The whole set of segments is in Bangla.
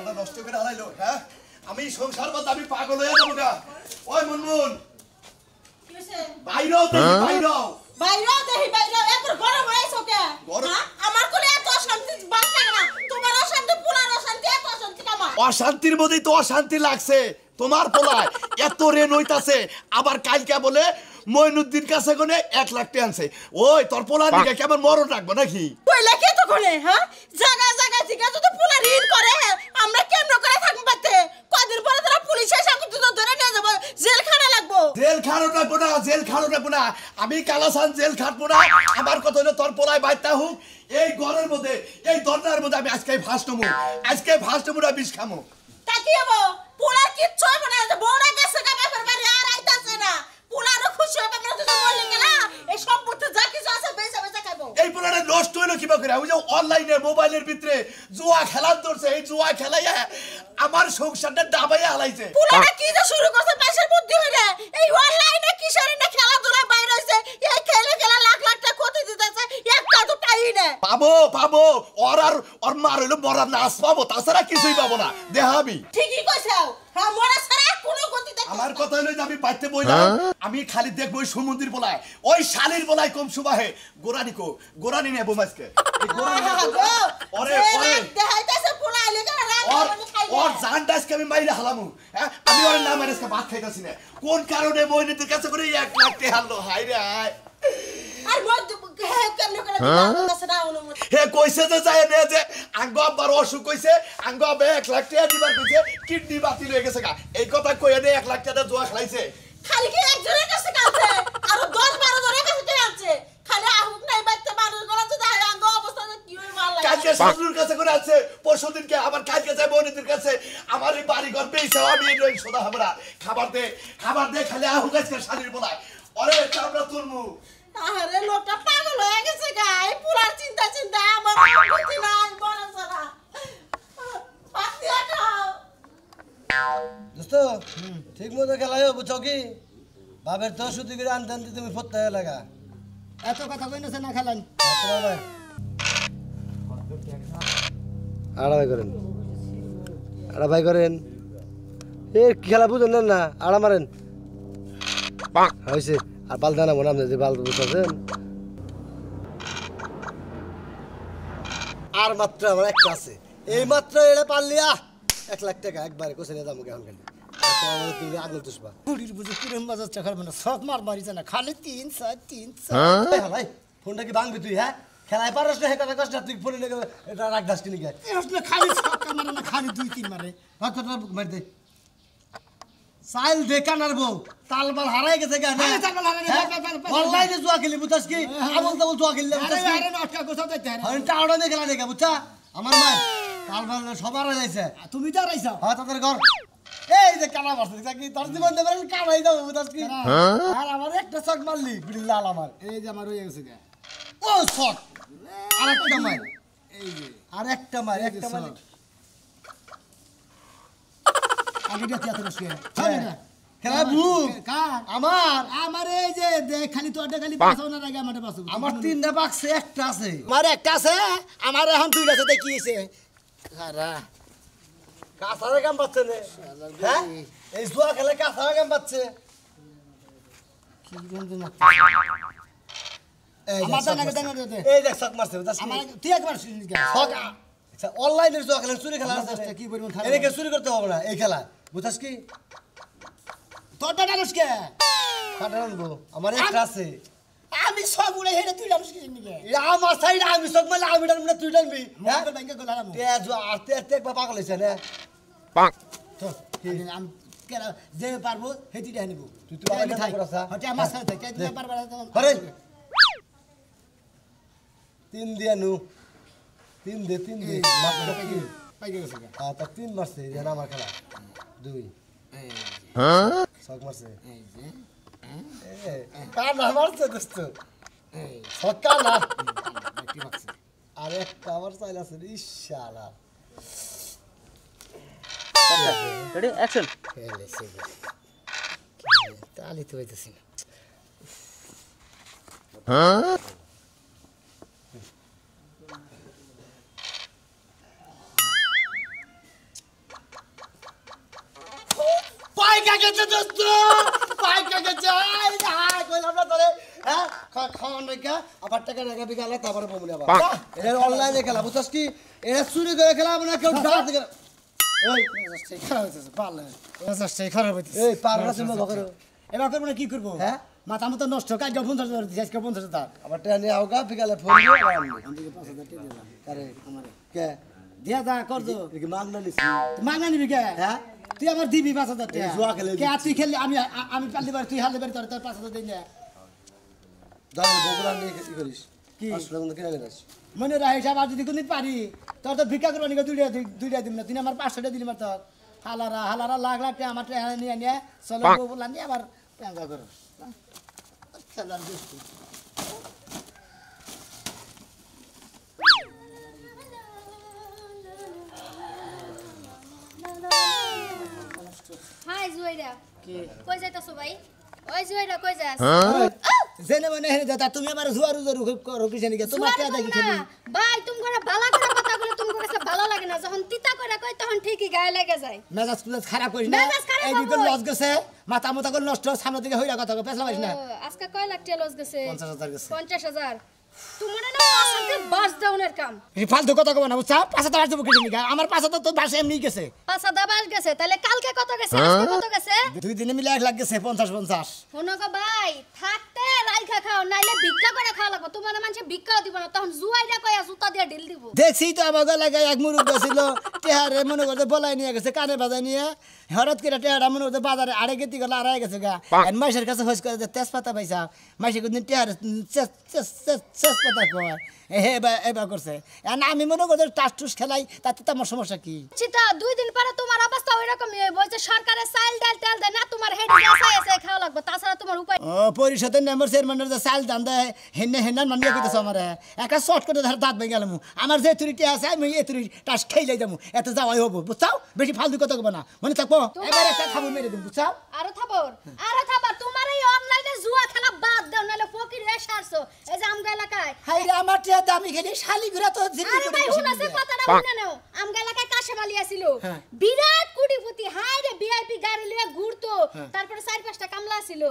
মাথাটা নষ্ট করে হারাইলো হ্যাঁ আমি সংসার বাদ আমি পাগল হয়ে যাবো গা ওই মুনমুন কি হইছে বাইরেও দেখি বাইরেও দেখি এত গরম হইছে কে হ্যাঁ আমার কোলে এত শান্তি বাঁচতে না তোমার অশান্তি পুরানো শান্তি এত শান্তি কামা অশান্তির মধ্যেই তো অশান্তি লাগছে তোমার পোলায় এত রেন হইতাছে আবার কালকে বলে মইনুদ্দিন কাছে কোনে 1 লাখ টাকা আনছে ওই তোর পোলার দিকে কেমন মরণ রাখবো নাকি কইলা কে তো কোলে হ্যাঁ জায়গা থেকে যদি পোলা ঋণ করে আমরা কেমন করে থাকব বাতে কদিন পরে তোরা পুলিশ এসে আমাকে তো ধরে নিয়ে যাব জেলখানা লাগবো জেল খানো না আমি কালাসান জেল খাটবো না আমার কথা হলো তোর পোলায় বাইতা হুক এই ঘরের মধ্যে এই দরজার মধ্যে আমি আজকে ফার্স্ট নমু না বিষ খামু তাকিয়াবো পোলা কিচ্ছু হবে না বড় গেছে বাপের বাড়ি আর আইতাছে না পোলারও খুশি হবে আমরা তো বলি না এই সম্পত্তি যা কিছু আছে বেচা খাবো এই পোলাটা নষ্ট হইলো কিবা করে ওই যে অনলাইনে মোবাইলের ভিতরে জুয়া খেলা ধরছে এই জুয়া খেলাইয়া আমার সংসারটা ডাবাইয়া হালাইছে পোলাটা কি যে শুরু করছে পাশের বুদ্ধি হইলে এই অনলাইনে কিসের না খেলাধুলা বাইরে হইছে এই খেলা লাখ টাকা ক্ষতি দিতেছে একটা তো পাই না পাবো ওর মার হইলো মরার নাচ পাবো তাছাড়া কিছুই পাবো না দেখাবি ঠিকই কইছাও হ্যাঁ মরা ছাড়া কোনো ক্ষতি দেখো আমার কথা হইলো যে আমি বাইতে বইলাম আমি খালি দেখবো ওই সমুদ্রের বলায় ওই শালির বলায় কম সুবাহে গোরানি নেবো মাছকে দেখাইতেছে পোলা আইলে ওর জানটা আজকে আমি মাইরে হালামু হ্যাঁ আমি ওর নাম আজকে ভাত খাইতাছি না কোন কারণে মইনুদ্দিনের কাছে করে 1 লাখ টাকা হারলো হাই রে হাই আর মদ কেন করে দিতাছে না অনুমতি হে কইছে যে যায় নে যে আঙ্গ আবার অসুখ কইছে আঙ্গ আবে 1 লাখ টাকা দিবার কইছে কিডনি বাতিল হয়ে গেছে গা এই কথা কইয়া দে 1 লাখ টাকা জুয়া খেলাইছে খালি কি একজনের কাছে কাছে আর 10-12 জনের কাছে আছে খালি আহুক নাই বাইতে মানুষ গলা তো দেয় আঙ্গ অবস্থা কি হই ভালো লাগে কালকে শাশুড়ির কাছে করে আছে পরশুদিনকে আবার কালকে যায় মইনুদ্দিনের কাছে আমার এই বাড়ি ঘর পেয়েছে আমি এই সোদা আমরা খাবার দে খালি আহুক আজকে শালির বলায় ওরে চামড়া তুলমু আরে লোকটা পাগল হয়ে গেছে গাই পুরার চিন্তা আমার বুদ্ধি নাই বড় সারা পাতিয়া খাও দোস্ত ঠিক মতো খেলায় বুঝছো কি বাবের তো শুধু করে আনতে তুমি ফোরতে লাগা এত কথা কইনছে না খেলেন আড়া ভাই করেন এ খেলা বুঝেন না আড়া মারেন হয়েছে আর বাল দানা মনে আপনি যে বাল বুঝতেছেন আর মাত্র আমার একটা আছে এই মাত্র এটা পারলি 1 লাখ টাকা একবারে কোসে নিয়ে যাবো এখন খালি তুমি আগল তুসবা কুড়ির বুঝে কুড়ির মাঝে চাকার মানে শখ মার মারিছে না খালি 3 ভাই ফোনটা কি ভাঙবি তুই হ্যাঁ খেলায় পারস না হেটা কষ্ট তুই ফোনে লেগে এটা রাখ দাস কিনে গায় খালি শখ মারে না খালি 2-3 মারে ভাতটা মার দে সাইল দেখানার বউ তালবাল হারাই গেছে কেন অনলাইনে জুয়া খেলি বুঝাস কি আমল তাবল জুয়া খেললে আরে নটকা কোথাও যাইতে আরে হন্টা আড়া দিয়ে খেলা দেখা বুঝছা আমার মা তালবাল সবার যাইছে তুমি তো রাইছাও হ্যাঁ তাদের ঘর এই যে কানা মারছে কি তোর জীবন দেবেন কানাই দাও বুঝাস কি আর আমার একটা শট মারলি বিল্লাল আমার এই যে আমার হয়ে গেছে ও শট আরেকটা মার এই যে আরেকটা মার একটা মার আগে দিয়ে এত রসকে খেলা বুক আমার এই যে খালি তো খালি পাঁচও না লাগে আমারে পাঁচও আমার 3টা বাক্সে একটা আছে আমার একটা আছে আমার এখন 2টা আছে দেখি এসে সারা কাঁচারে কাম পাচ্ছে না হ্যাঁ এই জুয়া খেলে কাঁচারে কাম পাচ্ছে কি বন্ধু না এই আমার দানা দানা দে এই দেখ শক মারছে আমার তুই একবার শুনিস কে শক আচ্ছা অনলাইনের জুয়া খেলে চুরি খেলা আছে কি পরিমাণ খারাপ এটাকে চুরি করতে হবে না এই খেলা বুঝছস কি তোর দানা রসকে কাটান গো আমার একটা আছে আমি সব উড়ে হেরে তুই জানিস কি নিকে আমার সাইড আমি শক মারলে আমি ডানবি তুই ডানবি হ্যাঁ মোর ব্যাংকে গলাম তে জুয়া আরতে আরতে একবার পাগল হইছে না তো আমি কেন যে পারবো হেতি দেখ নিব তুই তো পাগল থাক করছ হতে আমার সাথে থাকে তুই পারবা আরে 3 দিয়া নু 3 দে মাত্র কি পাই গেছে হ্যাঁ তা 3 মারছে জানা আমার খেলা 2 শক মারছে এই যে কানা মারছে দোস্ত ছক্কা না কি মারছে আর একটা আবার চাইল আছে ইনশাআল্লাহ রেডি অ্যাকশন খেলে সে তালি তো হইতেছি না পাইকা গেছে দোস্ত পাইকা গেছে আই হাই কইলাম না তোরে হ্যাঁ খাওয়ান রেখা আবার টাকা রেখা বিকালে তারপরে বমুনি আবার এটা অনলাইনে খেলা বুঝছস কি এটা চুরি করে খেলা না কেউ ডাক দিকে এই সেই খারাপ হইছে পারলে সেই খারাপ হইছে এই পারলা তুমি বকরো এবার করব না কি করব হ্যাঁ মাথা মতো নষ্ট কাজ 50,000 দিছিস 50,000 টাকা আবার টাকা নিয়ে আওগা বিকালে ফোন দিও আমি 5,000 টাকা দিলাম আরে আমারে কে দিয়া দা কর দো কি মাগনা নিছি মাগনা নিবি কে হ্যাঁ তুই আমার দিবি 5,000 টাকা জুয়া খেলে কে তুই খেললি আমি পারলি বার তুই হারলি বার তোর 5,000 দেই না দাও বগুড়া নিয়ে কি করিস কি আসলে কোন কিনা গেছিস মনে রাখ হিসাব আর যদি কোনদিন পারি তোর তো ভিক্ষা করবানি দুইটা দিম না তুই আমার 500 টাকা দিলি মার তোর হালারা লাখ লাখ টাকা আমার টাকা নিয়ে চলো বগুড়া নিয়ে আবার পেঙ্গা করো খেলার দোস্ত হাই জুয়াইরা কি কই যাইতাছো ভাই ওই জুয়াইরা কই যাস জেনে মনে হেনে দাদা তুমি আমার জুয়ারু জরু করো কি জানি তোমার কে দেখি খেলি ভাই তুমি করে বালা করে কথা বলে তুমি কাছে ভালো লাগে না যখন তিতা করে কই তখন ঠিকই গায়ে লাগে যায় মেজাজ প্লাস খারাপ করিস না এই দিকে লস গেছে মাথা মাথা করে নষ্ট সামনে দিকে হইরা কথা পেছলা পাইছ না আজকে কয় লাখ টাকা লস গেছে 50,000 গেছে 50,000 তোমার না পাঁচতে বাস দাউনের কাম এই ফালতু কথা কব না বুঝছা পাঁচটা বাস দেব কি জানি আমার পাঁচটা তো বাস এমনি গেছে পাঁচটা বাস গেছে তাহলে কালকে কত গেছে আজকে কত গেছে দুই দিনে মিলে 1 লাখ গেছে 50 শোনো গো ভাই থাকতে রাইখা খাও নাইলে ভিক্ষা করে খাওয়া লাগবে তোমার মানুষে ভিক্ষাও দিব না তখন জুয়াইরা কইয়া জুতা দিয়ে ঢিল দিব দেখছি তো আমার গলায় এক মুরুব ছিল টেহারে মনে করতে বলাই নিয়ে গেছে কানে বাজায় নিয়ে হঠাৎ করে টেহারা মনে করতে বাজারে আড়ে গেতি গেল আড়াই গেছে গা মাইসের কাছে হইস করে তেজপাতা পাইছা মাইসে কোনদিন টেহারে তেজপাতা কয় এবার করছে আমি মনে করতে টাস টুস খেলাই তাতে তোমার সমস্যা কি চিতা 2 দিন পরে তোমার অবস্থা ওইরকমই হইব যে সরকারের চাল ডাল তেল দেয় না তোমার হেডি আছে খাওয়া লাগবে তাছাড়া তোমার উপায় ও পরিষদের মেম্বার চেয়ারম্যানের যে চাল দান দেয় হেন্না মানিয়ে কইতেছ আমারে একা শর্ট করে ধর দাঁত ভেঙে গেলাম আমার যে তুরিটি আছে আমি এই তুরি টাস খেয়ে যাবো এত যাওয়াই হবো বুঝছাও বেশি ফালতু কথা কব না মনে থাকবো এবার একটা খাবো মেরে দিন বুঝছাও আরো থাবর তোমার এই অনলাইনে জুয়া খেলা বাদ দাও নালে ফকির রে সারছো এই যে আমগা এলাকায় হাই রে আমার টিয়া দামি খেলি শালি ঘুরা তো জিনি আরে ভাই হুনাছে কথাটা শুনে নাও আমগা এলাকায় কাশেমালি আছিল বিরাট কোটিপতি হাই রে ভিআইপি গাড়ি লিয়ে ঘুরতো তারপরে 4-5টা কামলা ছিল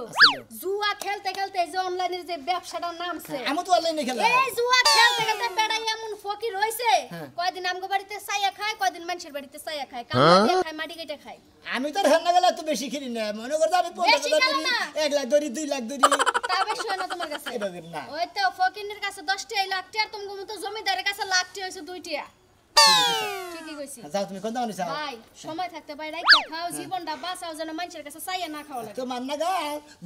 জুয়া খেলতে খেলতে এই যে অনলাইনের যে ব্যবসাটার নামছে আমি তো অনলাইনে খেলা এই জুয়া খেলতে খেলতে বেড়াই এমন ফকির হইছে কয়দিন আমগো বাড়িতে ছায়া খায় কয়দিন মানুষের বাড়িতে ছায়া খায় কামলা দিয়ে খায় মাটি কেটে খায় আমি তো রান্না গেলে তো বেশি খেলি না মনে করতে আমি 50,000 ধরি 1 লাখ ধরি 2 লাখ ধরি তা বেশি হয় না তোমার কাছে এভাবে না ওই তো ফকিরের কাছে 10টা লাখ টাকা তুমি মতো জমিদারের কাছে লাখ টাকা হইছে 2টা ঠিকই কইছি যাও তুমি কোন দাও নিছা ভাই সময় থাকতে ভাই রাইখা খাও জীবনটা বাঁচাও যেন মানুষের কাছে চাইয়া না খাওয়া লাগে তো মান না গা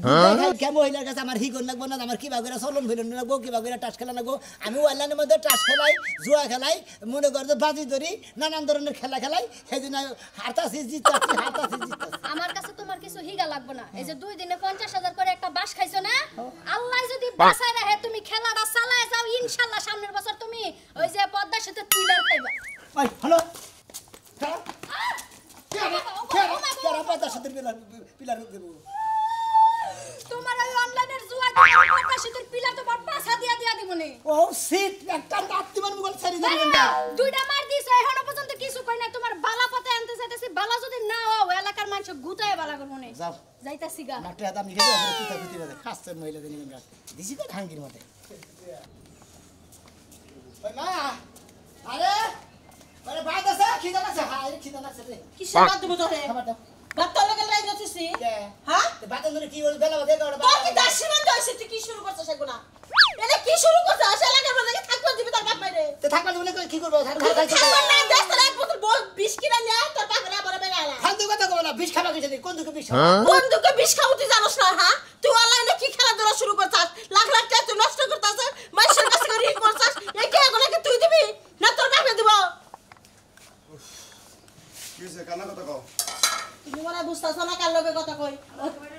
বুঝা কে মহিলার কাছে আমার হিগন লাগবো না আমার কি বাগেরা চলন ভিলন লাগবো কি বাগেরা টাস খেলা লাগবো আমি অনলাইনের মধ্যে টাস খেলাই জুয়া খেলাই মনে করতে বাজি ধরি নানান ধরনের খেলা খেলাই সেদিন হারতাছি জিততাছি আমার কাছে তোমার কিছু হিগা লাগবে না এই যে 2 দিনে 50,000 করে একটা বাস খাইছো না আল্লাহ যদি বাঁচায় রাখে তুমি খেলাটা চালায় যাও ইনশাআল্লাহ সামনের বছর তুমি ওই যে পদ্মার সাথে পিলার খাইবা ওই হ্যালো কেরা পাতা সাথে পিলার দেবো তোমার ওই অনলাইনের জুয়া খেলা পদ্মার সাথে পিলার তোমার পাছা দিয়া দিবনি ও সিট একটা দাঁত মানে মোবাইল ছাড়ি দিবেন না দুইটা মার দিছ এখনো পর্যন্ত কিছু কই না তোমার বালা পথে আনতে চাইতেছি বালা যদি না হও এলাকার মানুষ গুতায় বালা করব না যাও যাইতাছি গা নাটে দাম লিখে দাও পিতা পিতি রে খাসতে মহিলা দেন আমরা দিছি তো খাঙ্গির মতে ওই মা আরে আরে ভাত আছে খিদা আছে হাই খিদা আছে রে কি সেবা দেব তোরে খাবার দাও ভাত তো লাগা লাই যাচ্ছিস হ্যাঁ তে ভাত ধরে কি বল বেলা দেগা ওটা তোর কি দাসিমান দইছে তুই কি শুরু করছিস এগুলা এটা কি শুরু করছিস আসলে এলাকার মধ্যে থাকবা দিবি তোর বাপ মাইরে তে থাকবা মনে করে কি করব ধান খাইছো খাবার না দেশ তোর এক বোতল 20 কিনা নিয়ে তোর বাপরে আবার বেগালা ফালতু কথা কও না বিষ খাবা কিছু কোন দুকে বিষ বন্ধুকে বিষ খাও তুই জানোস না হ্যাঁ তুই অনলাইনে কি খেলাধুলা শুরু করছিস লাখ লাখ টাকা তুই নষ্ট করছিস মানুষের কাছে করে ই করছিস এই কি এগুলা কি তুই দিবি না তোর বাপে দিব কিছে কানা কথা কও তুমি মনে বুঝতাছ না কার লগে কথা কই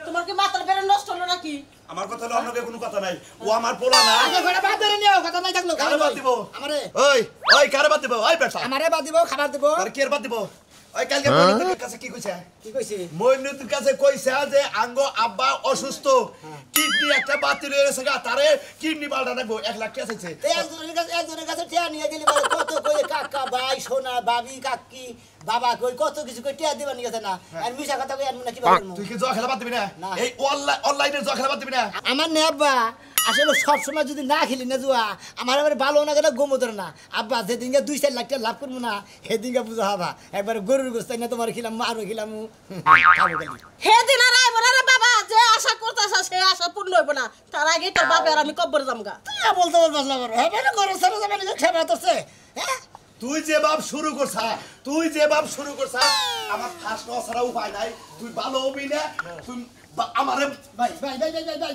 তোমার কি মাথার বেরে নষ্ট হলো নাকি আমার কথা হলো আপনাদের কোনো কথা নাই ও আমার পোলা না আগে ঘরে ভাত ধরে নিও কথা নাই থাকলো কারে বাদ দিব আমারে ওই কারে বাদ দিব ওই বেটা আমারে বাদ দিব খাবার দিব আর কে বাদ দিব ওই কালকে মইনুতের কাছে কি কইছে কি কইছি মইনুতের কাছে কইছে যে আঙ্গ আব্বা অসুস্থ কিডনি একটা বাতিল হয়ে গেছে গা তারে কিডনি পাল্টা রাখবো 1 লাখ টাকা চাইছে একজনের কাছে টিয়া নিয়ে গেলি বলে কত কই কাকা ভাই সোনা ভাবি কাকি বাবা কই কত কিছু কই টিয়া দিবা নিয়ে গেছে না আর মিশা কথা কই আর কি তুই বলবো কি জুয়া খেলা বাদ দিবি না না। এই অনলাইনে জুয়া খেলা বাদ দিবি না আমার নে আব্বা আসলে সব সময় যদি না খেলি না জুয়া আমার আবার ভালো না কেন গোমো ধরে না আব্বা যেদিনকে 2-4 লাখ টাকা লাভ করবো না সেদিনকে বুঝা হবা একবার গরুর গোস্ত না তোমার খিলাম আরো খিলাম সেদিন আর আইব না রে বাবা যে আশা করতেছ সে আশা পূর্ণ হইব না তার আগে তোর বাপে আর আমি কব্বর জামগা বলতে বলবাস না হ্যাঁ মানে গরুর সারা যাবে না খেবা তোছে হ্যাঁ তুই যে বাপ শুরু করছা আমার ফার্স্ট অসারা উপায় নাই তুই ভালো হবি না তুই আমারে ভাই ভাই ভাই ভাই ভাই ভাই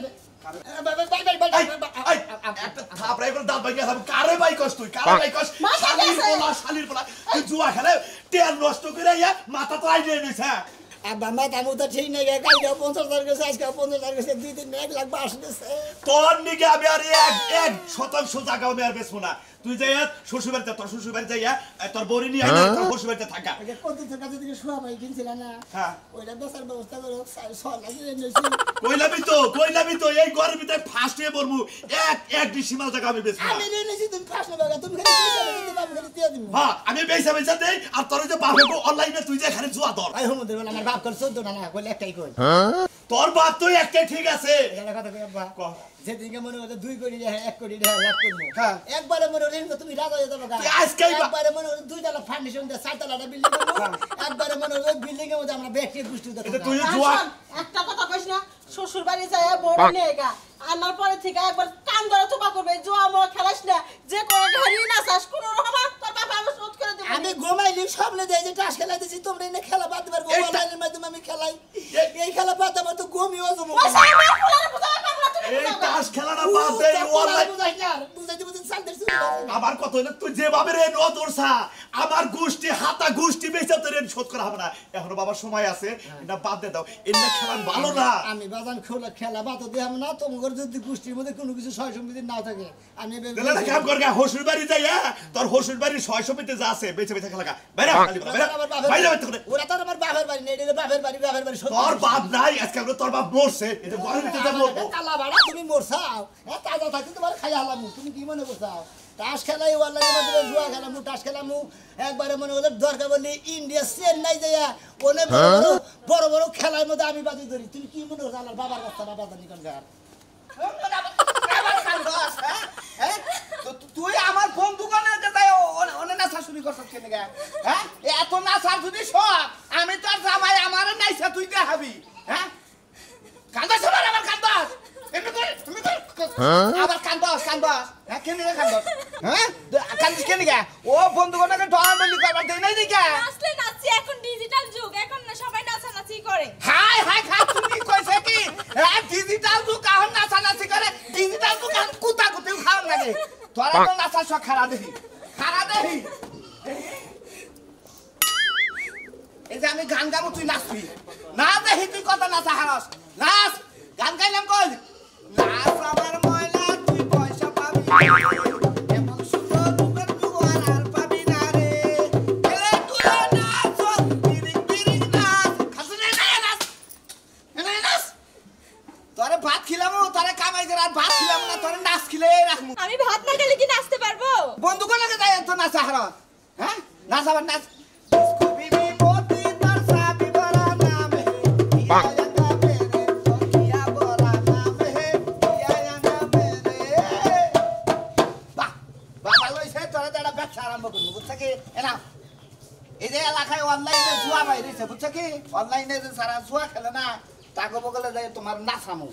একটা থাপড়াই করে দাঁত ভাঙিয়ে খাবো কারে বাই কস তুই কারে বাই কস শালির পোলা তুই জুয়া খেলে তেল নষ্ট করে মাথা তো আইডিয়া নিছে আব্বা মাথা মুতা ঠিক নেই কালকে 50,000 গেছে আজকে 50,000 গেছে 2-3 1 লাখ বাস দিছে তোর নিকে আমি আর এক শতাংশ জায়গা আমি আর বেচবো না তুই যাই শ্বশুর বাড়িতে তোর শ্বশুর বাড়ি যাইয়া তোর বউরি নিয়ে আয় তোর শ্বশুর বাড়িতে থাকা কত কাছে থেকে শোয়া ভাই কিনছিল না হ্যাঁ ওইটা বেচার ব্যবস্থা করে 6 লাখ এনেছি কইলাবি তো এই ঘরের ভিতরে ফার্স্ট হয়ে পড়বো এক ডিসিমাল জায়গা আমি বেচবো না আমি এনেছি তুমি ফাঁস না বাবা তুমি খালি পয়সা দিতে পারবে খালি দিয়ে দিমু হ্যাঁ আমি বেচা দেই আর তোর যে বাপ অনলাইনে তুই যে এখানে জুয়া ধর আই হুমুদের বলে আমার বাপ কর 14 না কইলে একটাই কই তোর বাপ তো একটাই ঠিক আছে এটা কথা কই আব্বা কহ। যেদিনকে মনে হলো 2 কোটি টাকা 1 কোটি টাকা লাভ করবো হ্যাঁ। একবারে মনে হলো তুমি রাজা হয়ে যাবে তুই আজকেই একবারে মনে হলো 2 তলা ফাউন্ডেশন দিয়ে 4 তলাটা বিল্ডিং করবো একবারে মনে হলো বিল্ডিং এর মধ্যে আমরা ব্যক্তি গোষ্ঠী এটা দেখো তুই জুয়া একটা কথা কইস না শ্বশুর বাড়ি যায় বড় নিয়ে গা আনার পরে থেকে একবার কান ধরে চোপা করবে জুয়া মোয়া খেলাস না যে করে ঘাড়ি না চাস কোন রকম তোর বাবা আমি শোধ করে দেব আমি ঘুমাইলি স্বপ্নে দেয় যে টাস খেলা দিছি তোমরা এনে খেলা বাদ দিবার অনলাইনের মাধ্যমে আমি খেলাই এই খেলা বাদ আমার তো ঘুমিও যাবো পয়সা আমার ফুলারে বুঝাতে পারবো না তুমি এই তাস খেলাটা বাদ দে অনলাইন বুঝাইতে চালতে আমার কথা হলো তুই যেভাবে রে ন তোরছা আমার গোষ্ঠী হাতা গোষ্ঠী বেচা তোর ঋণ শোধ করা হবে না এখনো বাবার সময় আছে এটা বাদ দে দাও এমনি খেলা ভালো না আমি বাজান খেলা বাদ দিলাম না তোমার যদি গোষ্ঠীর মধ্যে কোনো কিছু সয় সম্পত্তি না থাকে আমি তাহলে একটা কাম কর গা হসুর বাড়ি যাই তোর হসুর বাড়ির 600 মিটার যা আছে বেচে খেলা গা বাইরে ওরা তো আমার বাপের বাড়ি নেই এটা বাপের বাড়ি তোর বাপ নাই আজকে আমরা তোর বাপ মরছে এটা ঘরের ভিতরে মরবো কালা বাড়া তুমি মরছাও তাজা থাকতে তোমার খাই হালাম তুমি কি মনে করছাও টাস খেলাই অনলাইনের মাধ্যমে জুয়া খেলামু টাস খেলামু একবারে মনে হলো দরকার বললি ইন্ডিয়া চেন্নাই যাইয়া ওনে বড় বড় খেলার মধ্যে আমি বাজি ধরি তুমি কি মনে করছো আমার বাবার কথা বাবা জানি কোনকার তুই আমার বন্ধু কোনে যাই ওনে না শাশুড়ি করছ কেন গা হ্যাঁ এত না শাশুড়ি শখ আমি তো জামাই আমারে নাইছা তুই দেখাবি হ্যাঁ কান্দাস আমার কান্দাস এমনি করে তুমি আবার কান্দাস হ্যাঁ কেন রে কান্দাস হ্যাঁ কান্দাস কেন গা ও বন্ধু কোনে ডরাডরি করবার দেই নাই দিকা আসলে নাচি এখন ডিজিটাল যুগ এখন না সবাই নাচানাচি করে হাই তুমি কইছে কি হ্যাঁ ডিজিটাল যুগ কাহন নাচানাচি করে ডিজিটাল যুগ কাহন কুতা কুতেও খাওয়া লাগে তোরা তো নাচা সব খারাপ দেখি এই যে আমি গান গাবো তুই নাচবি না দেখি তুই কত নাচা হারস নাচ গান গাইলাম কই নাচ আমার ময়লা তুই পয়সা পাবি এমন সুন্দর রূপের জোয়ার আর পাবি না রে এলে তুই নাচ বিরিং নাচ খাসনে নাচ তোরে ভাত খিলামু তোরে কামাই করে আর ভাত খিলামু না তোরে নাচ খিলে রাখমু আমি ভাত না খেলে কি নাচতে পারবো বন্ধু কোন লাগে যাই তো নাচা হারস হ্যাঁ নাচ আবার নাচ इसको बीबी मोती तरसा भी बड़ा नाम है किया यंगा मेरे तो किया बड़ा नाम है किया यंगा मेरे বাবা লইছে তোরা দাঁড়া ব্যবসা আরম্ভ করবো বুঝছ কি এনা এই যে এলাকায় অনলাইনে জুয়া বাইরেছে বুঝছ কি অনলাইনে যে সারা জুয়া খেলে না তাকে বগলে যায় তোমার নাচামু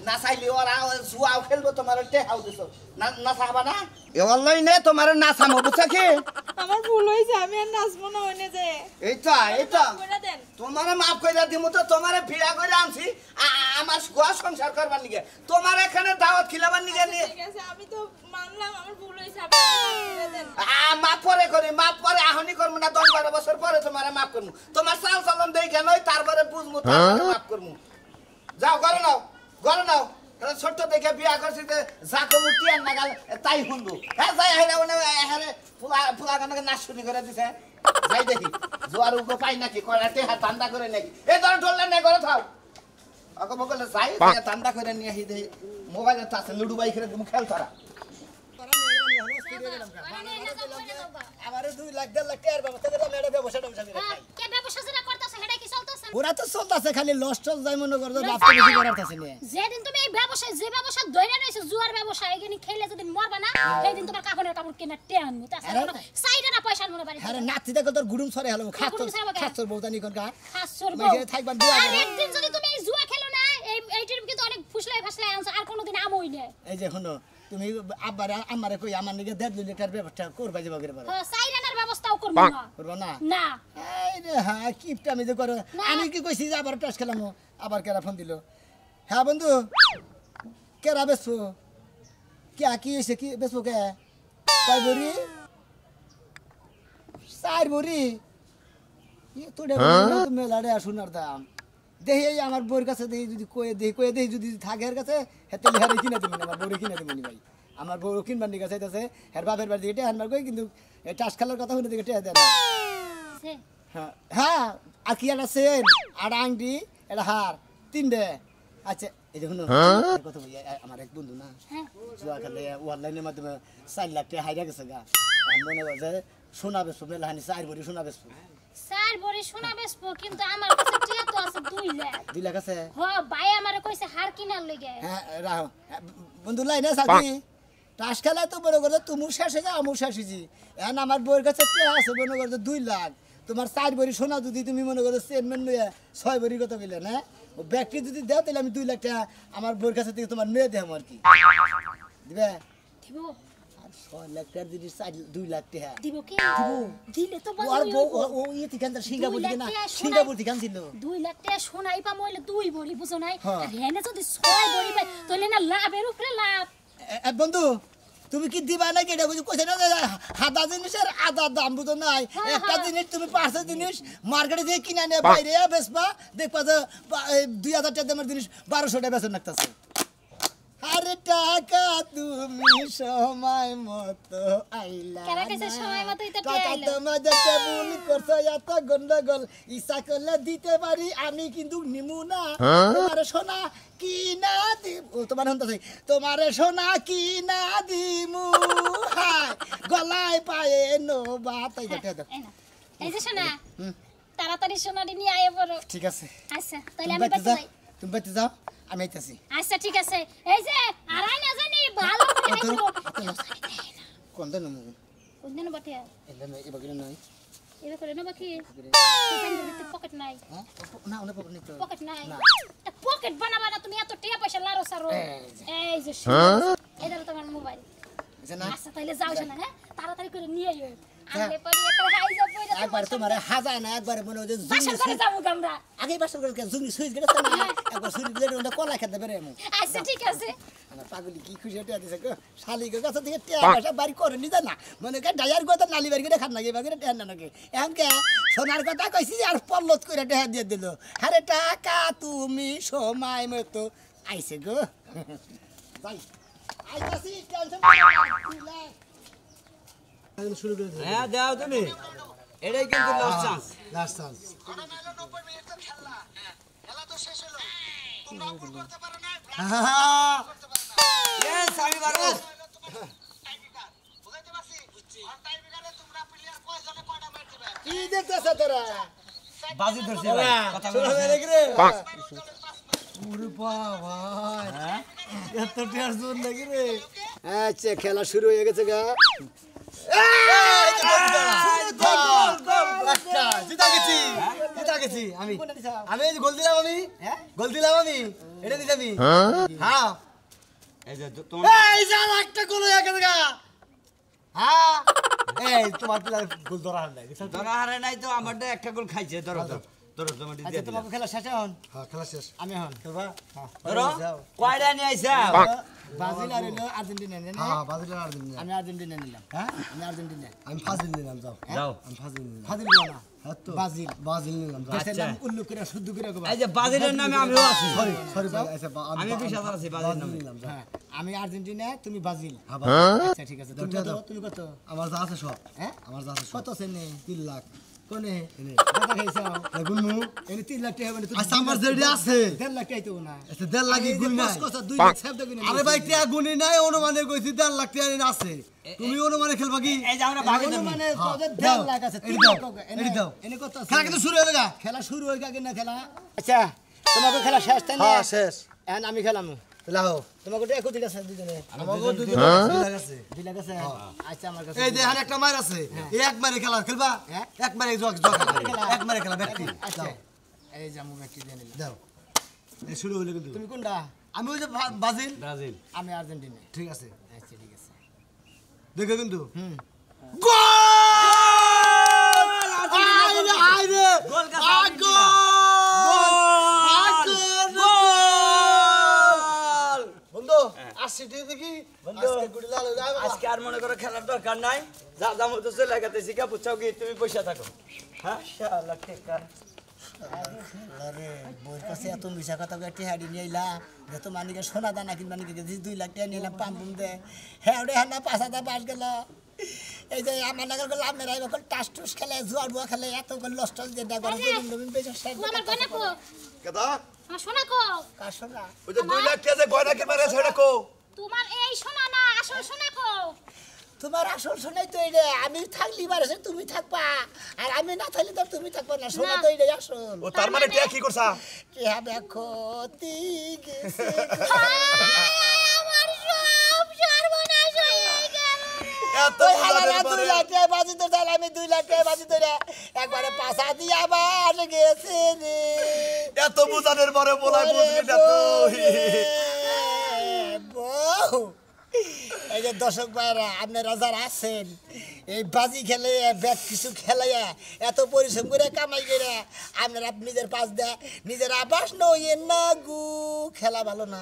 নাচাইলে ওরা জুয়াও খেলবো তোমার টেহাও দিছো নাচাবা না এ অনলাইনে তোমার নাচামু বুঝছ কি আমার ভুল হইছে আমি আর নাচবো না ওনে যে এইটা করে দেন তোমারে মাফ কইরা দিমু তো তোমারে বিয়া করে আনছি আমার ঘর সংসার করবার নিগে তোমার এখানে দাওয়াত খিলাবার নিগে ঠিক আছে আমি তো মানলাম আমার ভুল হইছে আপনি করে দেন মাফ পরে আহনি করবো না 10-12 বছর পরে তোমারে মাফ করবো তোমার চাল চলন দেই কেন তারপরে বুঝমু তারপরে মাফ করবো যাও ঘরে নাও তাহলে ছোট্ট দেখে বিয়া করছি যে যাকে মুটি আর নাগাল তাই শুনবো হ্যাঁ যাই হেরে ফুলা গানকে নাচ শুনি করে দিছে যাই দেখি জোয়ার উপর পাই নাকি কয়লাতে হাত ঠান্ডা করে নাকি এই ধর ঢোললে নে ঘরে থাও আগে বগলে যাই ঠান্ডা করে নিয়ে আসি দেখি মোবাইলে আছে লুডু বাই খেলে তুমি খেল তারা ফিরে গেলাম কা ওরা নিয়ে যাও বলে দাও আমারে 2 লাখ 1.5 লাখ টাকার ব্যবস্থা করে আমি এটা ব্যবসা করে খাই কে ব্যবসা যেটা করতেছ সেটা কি চলতেছ ওরা তো চলতেছে খালি লস টস যাই মনে করছো লাভ তো বেশি করার কাছে নেই যেদিন তুমি এই ব্যবসা যে ব্যবসা ধরে রইছো জুয়ার ব্যবসা এখানে খেলে যদি মরবা না সেই দিন তোমার কাপড়ের কাপড় কেনা টেন মু তাছাড়া কোনো সাইডে না পয়সা মনে বাড়ি আরে নাতি দেখো তোর গুড়ুম সরে হলো গুড়ুম সরে হবে। খাচ্ছর বউতানি কোন কা খাসর বউ মেঘে থাকবার দুয়া আর করে। একদিন যদি তুমি এই জুয়া খেলো না এইটির কিন্তু অনেক ফুসলাই ফাসলাই আনছো আর কোনোদিন আমই না এই যে শুনো তুমি আব্বারে আমারে কই আমার নিকে 1.5 লিটার ব্যবস্থা করবা যাবা করে পারো সাইরেনার ব্যবস্থাও করবো না করবা না না এই রে হ্যাঁ কিপটা আমি যে করো আমি কি কইছি যে আবার টাস খেলাম আবার কেরা ফোন দিল হ্যাঁ বন্ধু কেরা বেসবো কি হয়েছে কি বেসবো কে কয় বড়ি 4 বড়ি তোরে তুমি লাড়ে শোনার দাম দেখি এই আমার বউর কাছে দেখি যদি কয়ে দেখি যদি থাকে এর কাছে হেতে লিহারে কিনা দিবেন আমার বউরে কিনা দিবেন ভাই আমার বউ কিনবার নিকে চাইতেছে হের বাপের বাড়ি এটা হানবার কই কিন্তু এই টাস খেলার কথা শুনে দিকে টেয়া দেয় না হ্যাঁ হ্যাঁ আর কি একটা সেন আর আংটি এটা হার 3টে আচ্ছা এই দেখুন কথা বলি আমার এক বন্ধু না জুয়া খেলে অনলাইনের মাধ্যমে 4 লাখ টাকা হাইরা গেছে গা আমি মনে করছে সোনা বেসবো মেলাহানি 4 ভরি সোনা বেসবো স্যার বড়ি শোনা বেসবো কিন্তু আমার কাছে টিয়া তো আছে 2 লাখ 2 লাখ আছে হ ভাই আমারে কইছে হার কিনার লগে হ্যাঁ রাখো বন্ধু লাইনে সাথী টাস খেলা তো বড় করে তুমি শেষ হয়ে যাও আমি শেষ হয়েছি এখন আমার বউয়ের কাছে টিয়া আছে মনে করছে 2 লাখ তোমার 4 ভরি সোনা যদি তুমি মনে করো চেয়ারম্যান নিয়ে 6 ভরি কথা বললে না ও ব্যাগটি যদি দাও তাহলে আমি 2 লাখ টাকা আমার বউয়ের কাছে থেকে তোমার মেয়ে দেবো আর কি দিবে দিব আর 6 লাখ টাকার জিনিস 2 লাখ টাকা দিব কি দিলে তো আর ভালো বউ ও ইয়ে থেকে সিঙ্গাপুর থেকে না সিঙ্গাপুর থেকে আনছিল 2 লাখ টাকা সোনাই পা মইলে 2 ভরি বুঝো নাই হ্যাঁ। আর হেনে যদি 6 ভরি পাই তাহলে না লাভের উপরে লাভ বন্ধু তুমি কি দিবা নাকি এটা বুঝি কইছে না হাদা জিনিসের আদা দাম বুঝো নাই একটা জিনিস তুমি 500 জিনিস মার্কেটে থেকে কিনে নিয়ে বাইরে বেচবা দেখবা যে 2000 টাকা দামের জিনিস 1200 টাকা বেচন লাগতাছে আরে টাকা তুমি সময় মতো আইলা কেরা কইছে সময় মতো এটা টাকা আইলো তোমাদের কেবল করছো এত গন্ডগোল ইচ্ছা করলে দিতে পারি আমি কিন্তু নিমু না তোমার সোনা কি না দিব তোমার হন্তাছে তোমার সোনা কি না দিমু হায় গলায় পায়ে নোবা তাই দেখে দাও এই না এই যে সোনা তাড়াতাড়ি সোনাটি নিয়ে আয় পড়ো ঠিক আছে আচ্ছা তাহলে আমি বাইতে যাই তুমি বাইতে যাও আমি আইতাছি আচ্ছা ঠিক আছে এই যে আড়াই না জানি ভালো করে আইছো কোন দিন নমু কোন দিন বাটিয়া এলে এবার কিনে নাই এবে করে না বাকি পকেট নাই না ওনা পকনি তো পকেট নাই পকেট বানাবা না তুমি এত টাকা পয়সা লারো সারো এই যে এটা তোমার মোবাইল জানা আচ্ছা তাহলে যাও না হ্যাঁ তাড়াতাড়ি করে নিয়ে আইও আনলে পরে একটা হাই যাব পয়সা একবার তোমার হাজায় না একবার মনে হয় যে বাসা করে যাবো আমরা আগে বাসা করে জুনি সুইচ গেছে না একবার সুইচ গেলে ওটা কলা খেতে পারে আমি আচ্ছা ঠিক আছে আমার পাগলি কি খুশি হতে দিছে গো শালিকে কাছে থেকে টিয়া পয়সা বাড়ি করে নি না মনে করে ডায়ার কথা নালি বাড়ি করে খান লাগে বাগিরে টিয়া না নাকি এখন কে সোনার কথা কইছি আর পল্লত করে টিয়া দিয়ে দিল আরে টাকা তুমি সময় মতো আইছে গো যাই আইতাছি টেনশন শুরু করে দিই হ্যাঁ দাও তুমি এটাই কিন্তু last chance last chance yes আমি পারবো কি দেখতেছ তোরা বাজি ধরছে ভাই কথা বলো আচ্ছা খেলা শুরু হয়ে গেছে গা আমি এই যে গোল দিলাম আমি এটা দিছি আমি হ্যাঁ এই যে তোমার এই যা একটা গোল হয়ে গেছে গা হ্যাঁ এই তোমার প্লেয়ার গোল ধরা হয় নাই ধরা হারে নাই তো আমারটা একটা গোল খাইছে ধরো ধরো ধরো তোমার দিয়ে আচ্ছা দিলাম তোমার খেলা শেষ এখন হ্যাঁ খেলা শেষ আমি এখন খেলবা ধরো কয়টা নিয়ে আইছা ব্রাজিল আর হলো আর্জেন্টিনা নিয়ে হ্যাঁ বাজিল আর দিন আমি আর্জেন্টিনা নিলাম হ্যাঁ আমি আর্জেন্টিনা আমি ফাজিল নিলাম যাও যাও আমি ফাজিল নিলাম ফাজিল গো না হ্যাঁ তো ব্রাজিল বাজিল নিলাম যাও দেশের নাম উল্লেখ করে শুদ্ধ করে কবা এই যে বাজিলের নামে আমিও আছি সরি সরি ভাই আচ্ছা আমি 20,000 আছি বাজিলের নামে নিলাম যাও হ্যাঁ আমি আর্জেন্টিনা তুমি ব্রাজিল হ্যাঁ বাজিল। আচ্ছা ঠিক আছে তুমি কত আমার যা আছে সব হ্যাঁ আমার যা আছে সব কত সেনে 3 লাখ কোনে দাদা খাইছাও গুনমু এনে 3 লাখ টাকা মানে আচ্ছা আমার যেটি আছে 1.5 লাখ টাকা তো না আচ্ছা 1.5 লাখ গুনি নাই 2 লাখ সাহেব দেখুন আরে ভাই টিয়া গুনি নাই অনুমানে কইছি 1.5 লাখ টাকা আছে তুমি অনুমানে খেলবা কি এই যে আমরা ভাগে যাবো মানে তোদের দাও, 1.5 লাখ আছে এটি দাও, এটি দাও। এনে কত আছে খেলা কিন্তু শুরু হয়ে গেল খেলা শুরু হয়ে গেছে না খেলা আচ্ছা তোমাকে খেলা শেষ তাই না হ্যাঁ শেষ এখন আমি খেলাম লাও তোমাকে একো দিন আছে দুজনে আমাকে দুই লাখ আছে 2 লাখ আছে আচ্ছা আমার কাছে এই দেখেন একটা মার আছে এই এক মারে খেলা খেলবা এক মারে জগ এক মারে খেলা ব্যক্তি আচ্ছা এই জামু কি দিয়ে নিলাম দাও এই শুরু হলো কিন্তু তুমি কোনটা আমি ওই যে ব্রাজিল ব্রাজিল আমি আর্জেন্টিনা ঠিক আছে আচ্ছা ঠিক আছে দেখো কিন্তু গোল আইরে আইরে গোল কা বন্ধু আসছি দেখি বন্ধু আজকে গুড়ি লাল হয়ে যাবে আজকে আর মনে করো খেলার দরকার নাই যা যা মতো চলে গেছে কা পুছাও কি তুমি পয়সা থাকো হ্যাঁ শালা টেকা আরে বই কাছে এত মিশা কথা কয়ে হাড়ি নিয়ে এলাম যে তো মানিকে সোনা দানা কিনবা নাকি 2 লাখ টাকা নিলাম পাম্পুম দে হ্যাঁ ওরে হ্যাঁ না 5,000 পাস গেল এই যে আমার নাগাল গেল আপনারা এখন টাস টুস খেলে জুয়ার বুয়া খেলে এত করে লস্ট যে দেখো নবীন পেয়েছে আমার গয়না কো কেদা আমার সোনা কো কার সোনা ওই যে 2 লাখ টাকা যে গয়না কিনবা রে সেটা কো তোমার এই সোনা না আসল সোনা কো তোমার আসল সোনাই তো এইটা আমি থাকলি বারে তুমি থাকবা আর আমি না থাকলে তো তুমি থাকবা না সোনা তো এইটাই আসল ও তার মানে টাকা কি করছা কে দেখো তি গেছে আমার সব সর্বনাশ হয়ে গেল এত ওই হালালা বুঝানোর 2 লাখ টাকা বাজি তো চাল আমি 2 লাখ টাকা বাজি ধরে একবারে পাশা দিয়ে আবার গেছে রে এত বুঝানোর পরে বলাই বুঝবি না তুই বউ এই যে দর্শক ভাইরা আপনারা যারা আছেন এই বাজি খেলে ব্যাট কিছু খেলাইয়া এত পরিশ্রম করে কামাই করে আপনারা নিজের পাশ দেয় নিজের আবাস নইয়েন না গু খেলা ভালো না